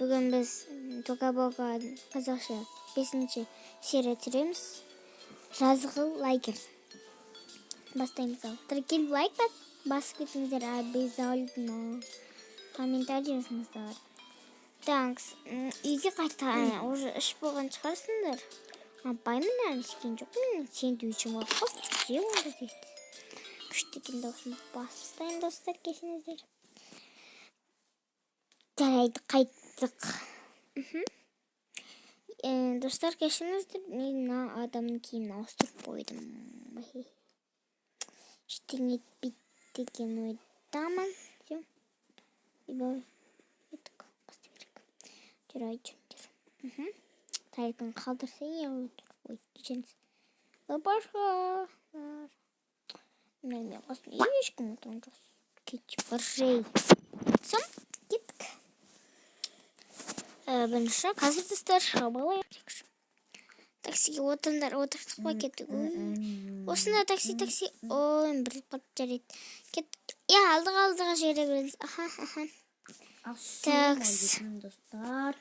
Бүгін біз Тока-бока қазақша 5-ші серия түсіреміз. Жазғы лагерь. Бастаймыз. Тіркеліп лайк басып кетіңіздер, обязательно. Комментарий жазыңыздар. Танкс, үйге қайта, уже іш болған шығарсыңдар. Апаймын әлі секен жоқ мен, сен дүйшім бар қоп, жүзе онда дейді. Күштеген даусын басып достар, кешіңіздер. Жарайды, қайттық. Достар, кешіңіздер, мен адамның киімін ауыстырып қойдым. Ештеңе етпейді деген ойдамын. Жарайды, жүндер. Тайқын қалдырса ой, кешіңіз. Лапашқа. Мен қосын ешкім отырған жоқ. Кетіп баржай. Сом, кеттік. Бірінші қазір достар шабалай. Таксиге отырдық па кеттік. Осында такси. Ой, бір пат жарайды. Кеттік. Алдыға жере береміз. Такс. Достар.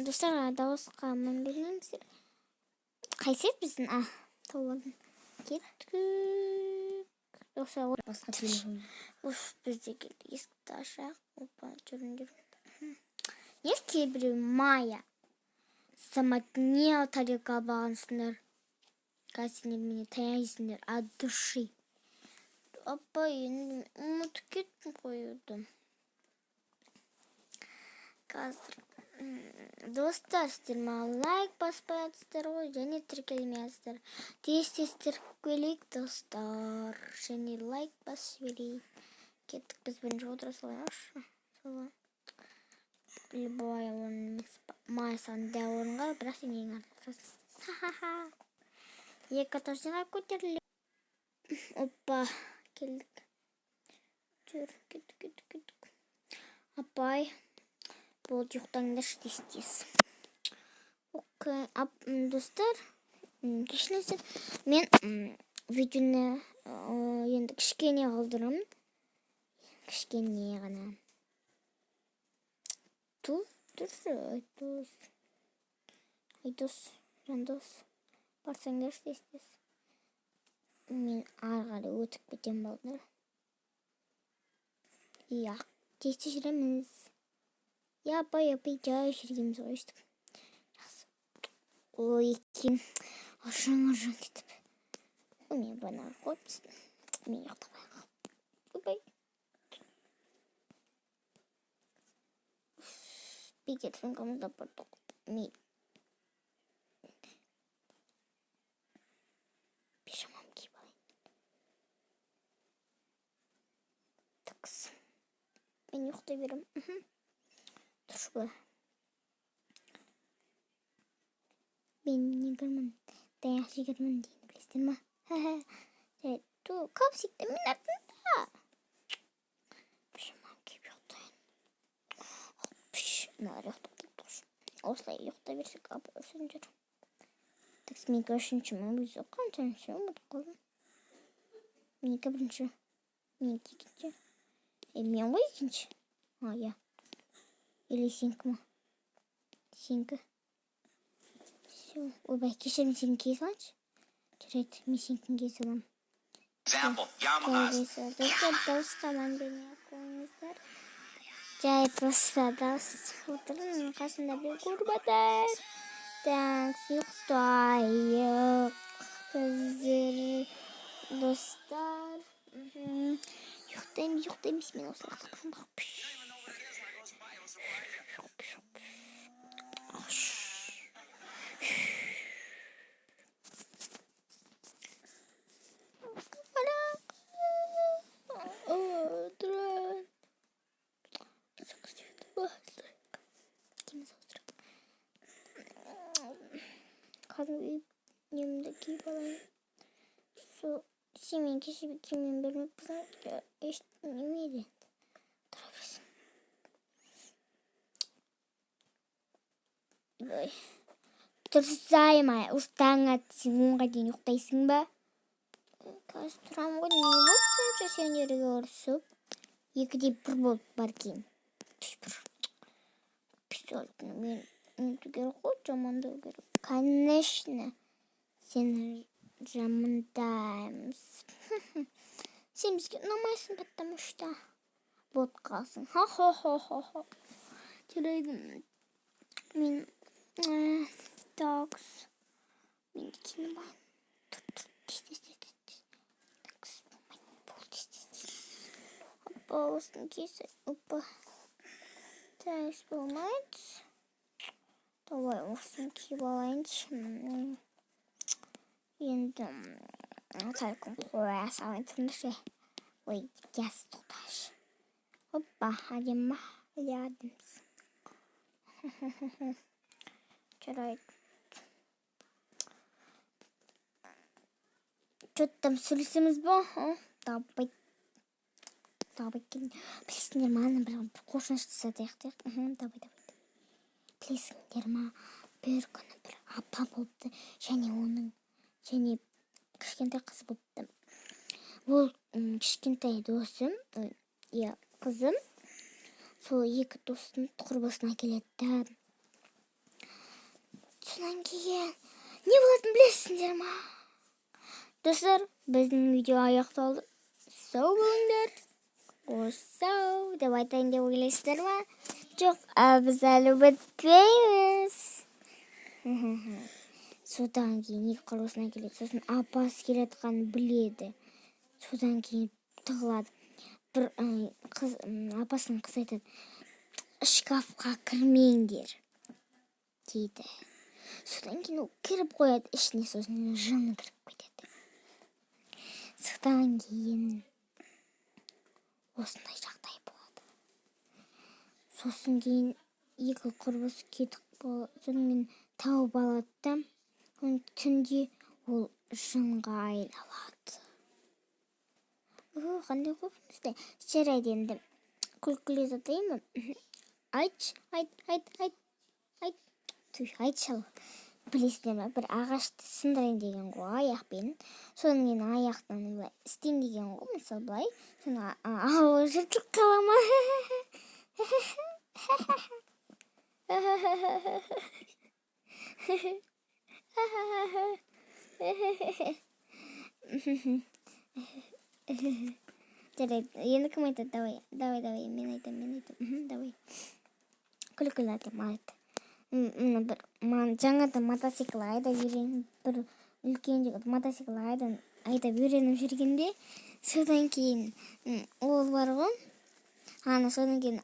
Достар, дауысқа мән бермеңіздер. Қайсет біздің? Тауладың. Кеттік. Басқа телефон. Бізде келді. Есікті ашақ. Опа, жүрін. Не кейбіреу Майя. Самотнел тарелка бағансыңдар. Қазір мені таяйсыңдар. От души. Опа, енді ұмытып кеттім қойдым. Қазір. Достар, сіздер маған лайк баспайсыздар ғой, және тіркелмейсіздер. Тез тіркелейік, достар. Және лайк басып жіберейік. Кеттік, біз бірінші отыра салайықшы. Любой орын майсаңда орынға, бірақ сен ең артырасың. Екі аташыға көтерлі. Опа, келдік. Жүр, кеттік. Апай. Бұл жоқтаңдар дейсіз. Окей, достар, кешіңіздер. Мен видеоны енді кішкене қалдырам. Кішкене ғана. Айдос, жандос. Барсаңдар дейсіз. Мен арғары өтіп кетем балдар. Тесті жүреміз. Апай, жай жүргеміз ойыстық. Жақсы. Ой, екен. Ұржан кетіп. Мен бана қойыпсың. Мен ұйықтабайға. Опай. Бекетің қамызда бұрдық. Мен. Пижамам киіп алайын. Такс. Мен ұйықтай берем. Тұршылы. Мен негірмін. Даяқ жегірмін дейін білесіздер ма? Қапсикті мен артында. Пішіман кеп ұйықтайын. Мынар ұйықтап тұршы. Осылай ұйықтай берсек апы өрсін жүр. Такс, мен үшінші ма? Біз қаншаншы ұмытып қалдым. Мен бірінші. Мен екінші. Мен ғой екінші. Или сенкі ма? Сенкі. Все. Ойбай, кешірім сенің кей саланшы. Жарайды, мен сенкін кей салам. Достар, дауысқа мән бермей қойыңыздар. Жай просто дауыс отырын. Қасында бір көрбатар. Таңс, ұйықтайық. Көздер, достар. Ұйықтаймыз, мен осы ұйықтақпын. Қазір немді киіп алайын. Сен кеше киіммен бермеп біздің ештемейді. Тұра берсін. Тұрсаймай, ұстаңа сен 10-ға дейін ұйықтайсың ба? Қазір тұрам ғой, не болды сонша сендерге ұрысып? 2-де 1 болып бар кейін. мен үйту керек қой, жамандау керек. Конечно, сені жамандаймыз. Сен бізге ұнамайсың, потому что ботқасың. Ха-ха-ха-ха-ха. Жарайды. Мен такс. Мен киініп алайын. Опа, осыны кисе. Опа. Тәйс болмайды. Давай осыны киіп алайыншы. Енді сәлкім қоя салайын тұрнышы. Ой, кәс тоқташы. Опа, әдемі. Әдеміз. Жарайды. Что-то там сөйлесеміз ба? Давай келін. Білесіңдер ма, бір қошынышты сәтаяқтық. Давай. Білесіңдер ма, бір күні бір апа болыпты, және кішкентай қыз болыпты. Ол кішкентай досым, қызым, сол екі достың құрбысына келеді. Содан кейін не болатын білесіңдер ма? Достар, біздің видео аяқталды. Сау болыңдар. Сау деп айтайын деп ойлайсыздар ма? Жоқ, біз әлі бітпейміз. Содан кейін екі құрбысына келеді. Сосын апасы келатқанын біледі. Содан кейін тығылады. Бір апасының қызы айтады, шкафқа кірмеңдер дейді. Содан кейін ол кіріп қояды ішіне, сосын жыны кіріп кетеді. Содан кейін осындай жағдай болады. Сосын кейін екі құрбысы кетіп болады. Содан кейін тауып алады да, түнде ол жынға айналады. Қандай қорқынышты. Жарайды енді. Күлкілі затайын ба? Айтшы. Айтшы. Білесіңдер ме, бір ағашты сындырайын деген ғой, аяқпен. Содан кейін аяқтан істейін деген ғой, мысалы былай. Содан жыртылып қала ма? Жарайды, енді кім айтады? Давай, мен айтам. Давай. Күлкілі айтам. Жаңадан мотоцикл айдап жүрген, бір үлкен жігіт мотоцикл айдап үйреніп жүргенде, содан кейін ол бар ғой, содан кейін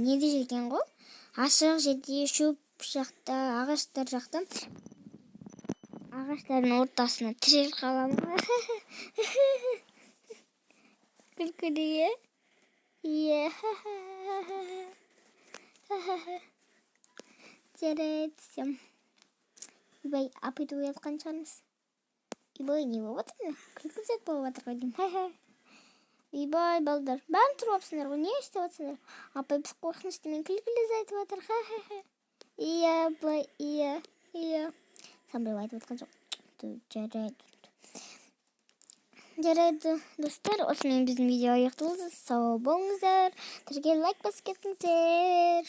неде жүрген ғой, ашық жерде, шөп жақта, ағаштар жақта, ағаштардың ортасына тірер қалам. Күлкілі, жарайды. Ибай, апайды оятқан шығармыз. Ибай, не болып жатыр? Күлкізет болып жатыр ғой деймін. Ибай, балдар, бәрін тұрып апсыңдар ғой, не істеп жатсыңдар? Апай біз қорқынышты мен күлкілі айтып жатыр. Иә. Самбай айтып жатқан жоқ. Жарайды, достар, осымен біздің видео аяқталды. Сау болыңыздар. Лайк басып кетіңіздер.